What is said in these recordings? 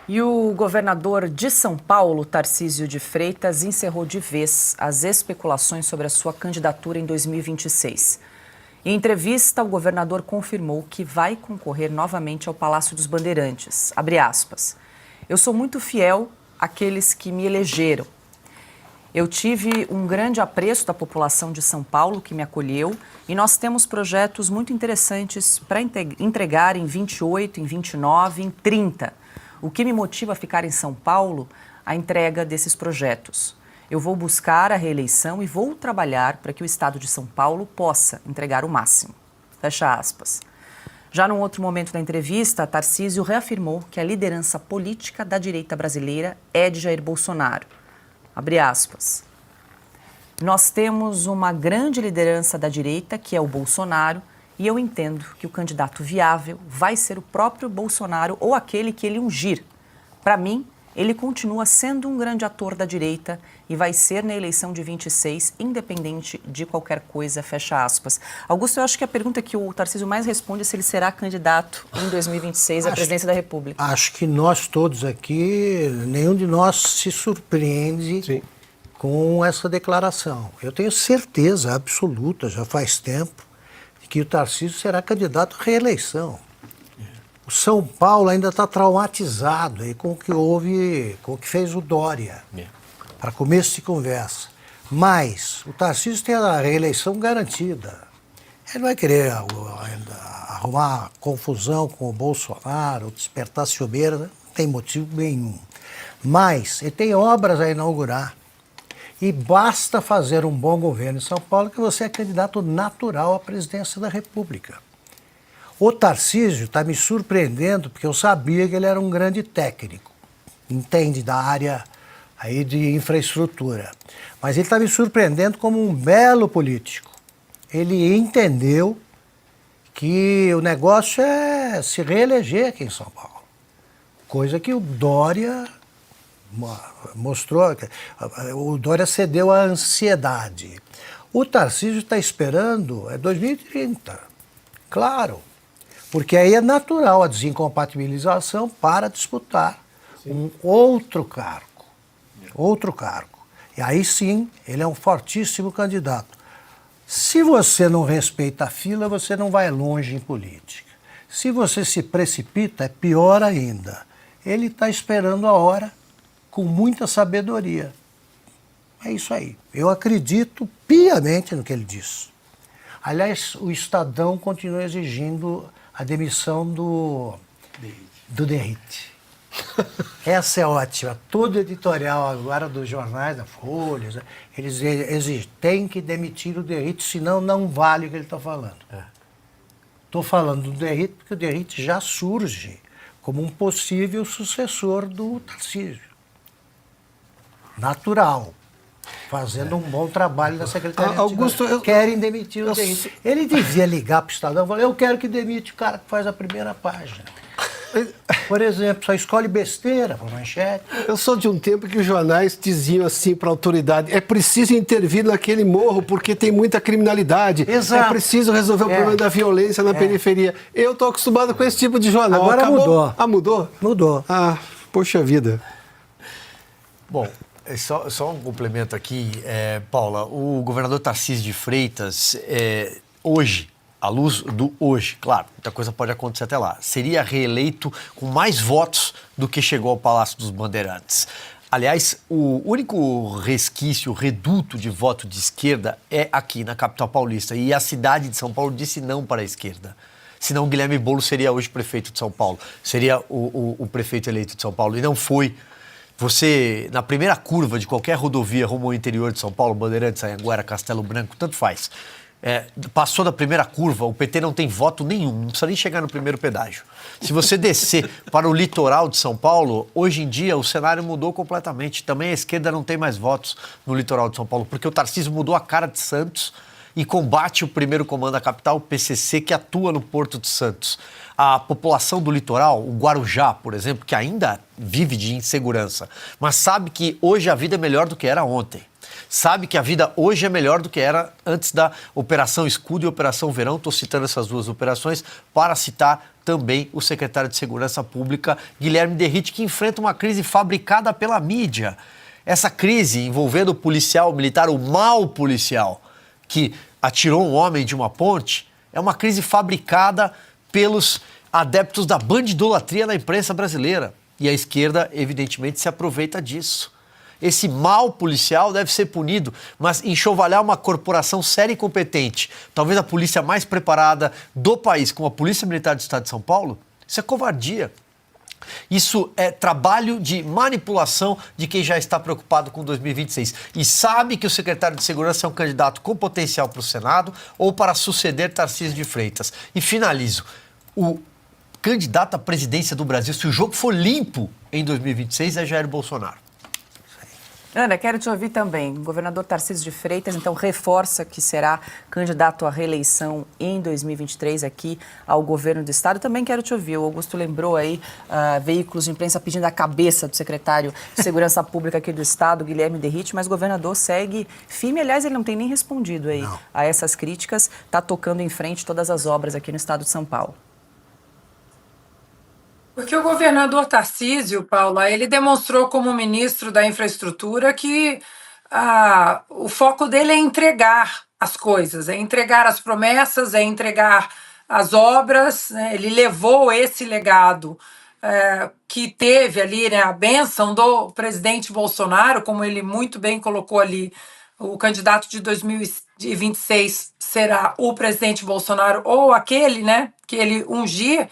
E o governador de São Paulo, Tarcísio de Freitas, encerrou de vez as especulações sobre a sua candidatura em 2026. Em entrevista, o governador confirmou que vai concorrer novamente ao Palácio dos Bandeirantes. Abre aspas. Eu sou muito fiel àqueles que me elegeram. Eu tive um grande apreço da população de São Paulo que me acolheu e nós temos projetos muito interessantes para entregar em 28, em 29, em 30. O que me motiva a ficar em São Paulo? A entrega desses projetos. Eu vou buscar a reeleição e vou trabalhar para que o Estado de São Paulo possa entregar o máximo. Fecha aspas. Já num outro momento da entrevista, Tarcísio reafirmou que a liderança política da direita brasileira é de Jair Bolsonaro. Abre aspas. Nós temos uma grande liderança da direita, que é o Bolsonaro, e eu entendo que o candidato viável vai ser o próprio Bolsonaro ou aquele que ele ungir. Para mim, ele continua sendo um grande ator da direita e vai ser na eleição de 26, independente de qualquer coisa, fecha aspas. Augusto, eu acho que a pergunta que o Tarcísio mais responde é se ele será candidato em 2026 à presidência da República. Acho que nós todos aqui, nenhum de nós se surpreende Sim. com essa declaração. Eu tenho certeza absoluta, já faz tempo, que o Tarcísio será candidato à reeleição. O São Paulo ainda está traumatizado aí com o que houve, com o que fez o Dória, para começo de conversa. Mas o Tarcísio tem a reeleição garantida. Ele vai querer arrumar confusão com o Bolsonaro, despertar ciumeira, não tem motivo nenhum. Mas ele tem obras a inaugurar. E basta fazer um bom governo em São Paulo que você é candidato natural à presidência da República. O Tarcísio está me surpreendendo porque eu sabia que ele era um grande técnico, entende da área aí de infraestrutura. Mas ele está me surpreendendo como um belo político. Ele entendeu que o negócio é se reeleger aqui em São Paulo, coisa que o Dória mostrou. O Dória cedeu à ansiedade. O Tarcísio está esperando 2030, claro. Porque aí é natural a desincompatibilização para disputar um outro cargo. Outro cargo. E aí sim, ele é um fortíssimo candidato. Se você não respeita a fila, você não vai longe em política. Se você se precipita, é pior ainda. Ele está esperando a hora com muita sabedoria. É isso aí. Eu acredito piamente no que ele diz. Aliás, o Estadão continua exigindo a demissão do Derrite. Essa é ótima. Todo editorial agora dos jornais, da Folha, eles exigem, tem que demitir o Derrite, senão não vale o que ele está falando. Estou falando do Derrite porque o Derrite já surge como um possível sucessor do Tarcísio. Natural. Fazendo um bom trabalho na Secretaria. Augusto, querem demitir o Derrite. Ele devia ligar para o Estadão e falar, eu quero que demite o cara que faz a primeira página. Por exemplo, só escolhe besteira para manchete. Eu sou de um tempo que os jornais diziam assim para a autoridade, é preciso intervir naquele morro porque tem muita criminalidade. Exato. É preciso resolver o problema da violência na periferia. Eu estou acostumado com esse tipo de jornal. Agora Acabou? mudou. Ah, mudou? Mudou. Ah, poxa vida. Bom, só um complemento aqui, Paula. O governador Tarcísio de Freitas, hoje, à luz do hoje, claro, muita coisa pode acontecer até lá, seria reeleito com mais votos do que chegou ao Palácio dos Bandeirantes. Aliás, o único resquício, reduto de voto de esquerda é aqui na capital paulista. E a cidade de São Paulo disse não para a esquerda. Senão Guilherme Boulos seria hoje prefeito de São Paulo. Seria o prefeito eleito de São Paulo. E não foi. Você, na primeira curva de qualquer rodovia rumo ao interior de São Paulo, Bandeirantes, Anhanguera, Castelo Branco, tanto faz. Passou da primeira curva, o PT não tem voto nenhum, não precisa nem chegar no primeiro pedágio. Se você descer para o litoral de São Paulo, hoje em dia o cenário mudou completamente. Também a esquerda não tem mais votos no litoral de São Paulo, porque o Tarcísio mudou a cara de Santos e combate o primeiro comando da capital, o PCC, que atua no Porto de Santos. A população do litoral, o Guarujá, por exemplo, que ainda vive de insegurança, mas sabe que hoje a vida é melhor do que era ontem. Sabe que a vida hoje é melhor do que era antes da Operação Escudo e Operação Verão. Estou citando essas duas operações para citar também o secretário de Segurança Pública, Guilherme Derrite, que enfrenta uma crise fabricada pela mídia. Essa crise envolvendo o policial militar, o mau policial, que atirou um homem de uma ponte, é uma crise fabricada pelos adeptos da bandidolatria na imprensa brasileira. E a esquerda, evidentemente, se aproveita disso. Esse mau policial deve ser punido, mas enxovalhar uma corporação séria e competente, talvez a polícia mais preparada do país, como a Polícia Militar do Estado de São Paulo, isso é covardia. Isso é trabalho de manipulação de quem já está preocupado com 2026 e sabe que o secretário de Segurança é um candidato com potencial para o Senado ou para suceder Tarcísio de Freitas. E finalizo. O candidato à presidência do Brasil, se o jogo for limpo em 2026, é Jair Bolsonaro. Ana, quero te ouvir também. O governador Tarcísio de Freitas, então, reforça que será candidato à reeleição em 2023 aqui ao governo do Estado. Também quero te ouvir. O Augusto lembrou aí veículos de imprensa pedindo a cabeça do secretário de Segurança Pública aqui do Estado, Guilherme Derrite, mas o governador segue firme. Aliás, ele não tem nem respondido aí a essas críticas. Está tocando em frente todas as obras aqui no Estado de São Paulo. Porque o governador Tarcísio, Paula, ele demonstrou como ministro da Infraestrutura que o foco dele é entregar as coisas, é entregar as promessas, é entregar as obras, né? Ele levou esse legado que teve ali, né, a bênção do presidente Bolsonaro, como ele muito bem colocou ali, o candidato de 2026 será o presidente Bolsonaro ou aquele, né, que ele ungir.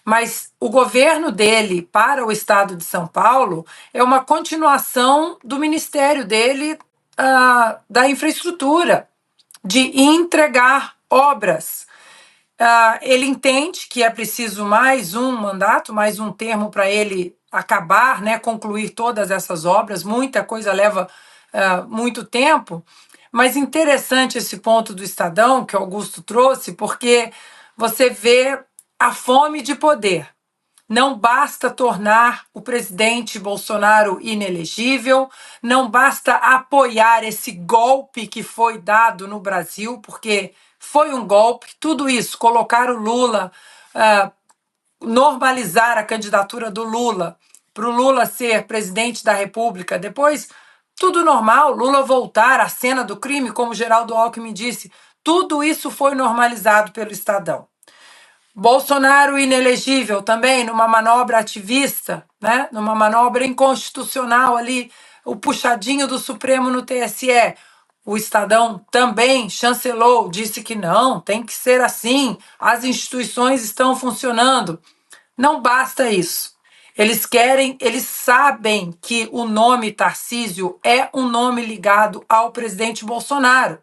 Mas o governo dele para o estado de São Paulo é uma continuação do ministério dele da infraestrutura, de entregar obras. Ele entende que é preciso mais um mandato, mais um termo para ele acabar, né, concluir todas essas obras. Muita coisa leva muito tempo, mas interessante esse ponto do Estadão que o Augusto trouxe, porque você vê a fome de poder. Não basta tornar o presidente Bolsonaro inelegível, não basta apoiar esse golpe que foi dado no Brasil, porque foi um golpe, tudo isso, colocar o Lula, normalizar a candidatura do Lula, para o Lula ser presidente da República, depois tudo normal, Lula voltar à cena do crime, como Geraldo Alckmin disse, tudo isso foi normalizado pelo Estadão. Bolsonaro inelegível também numa manobra ativista, né? Numa manobra inconstitucional ali, o puxadinho do Supremo no TSE. O Estadão também chancelou, disse que não, tem que ser assim, as instituições estão funcionando. Não basta isso. Eles sabem que o nome Tarcísio é um nome ligado ao presidente Bolsonaro.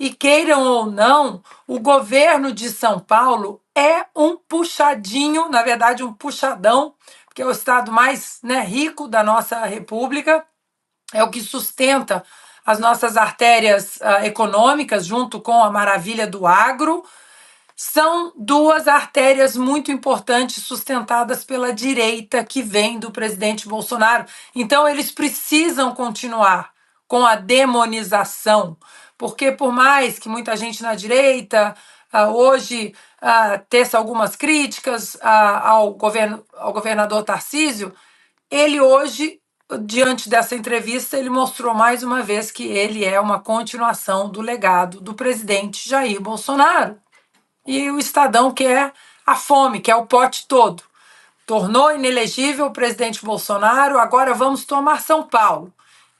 E queiram ou não, o governo de São Paulo é um puxadinho, na verdade um puxadão, porque é o estado mais, né, rico da nossa república, é o que sustenta as nossas artérias econômicas, junto com a maravilha do agro. São duas artérias muito importantes sustentadas pela direita que vem do presidente Bolsonaro. Então eles precisam continuar com a demonização, porque por mais que muita gente na direita hoje teça algumas críticas ao governador Tarcísio, ele hoje, diante dessa entrevista, ele mostrou mais uma vez que ele é uma continuação do legado do presidente Jair Bolsonaro. E o Estadão quer a fome, quer o pote todo. Tornou inelegível o presidente Bolsonaro, agora vamos tomar São Paulo.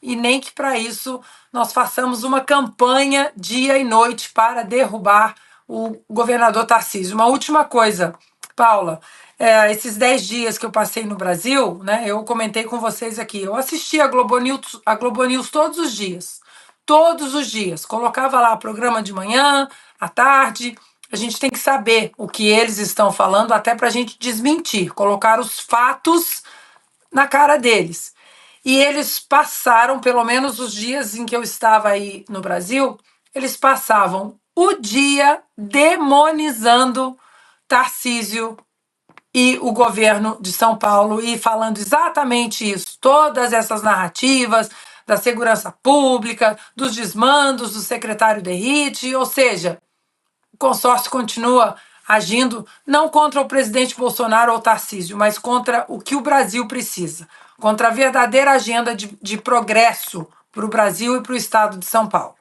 E nem que para isso nós façamos uma campanha dia e noite para derrubar o governador Tarcísio. Uma última coisa, Paula, esses 10 dias que eu passei no Brasil, né, eu comentei com vocês aqui, eu assisti a Globo News todos os dias, colocava lá programa de manhã, à tarde. A gente tem que saber o que eles estão falando até para a gente desmentir, colocar os fatos na cara deles. E eles passaram, pelo menos os dias em que eu estava aí no Brasil, eles passavam o dia demonizando Tarcísio e o governo de São Paulo e falando exatamente isso, todas essas narrativas da segurança pública, dos desmandos do secretário Derrite, ou seja, o consórcio continua agindo não contra o presidente Bolsonaro ou Tarcísio, mas contra o que o Brasil precisa, contra a verdadeira agenda de progresso para o Brasil e para o estado de São Paulo.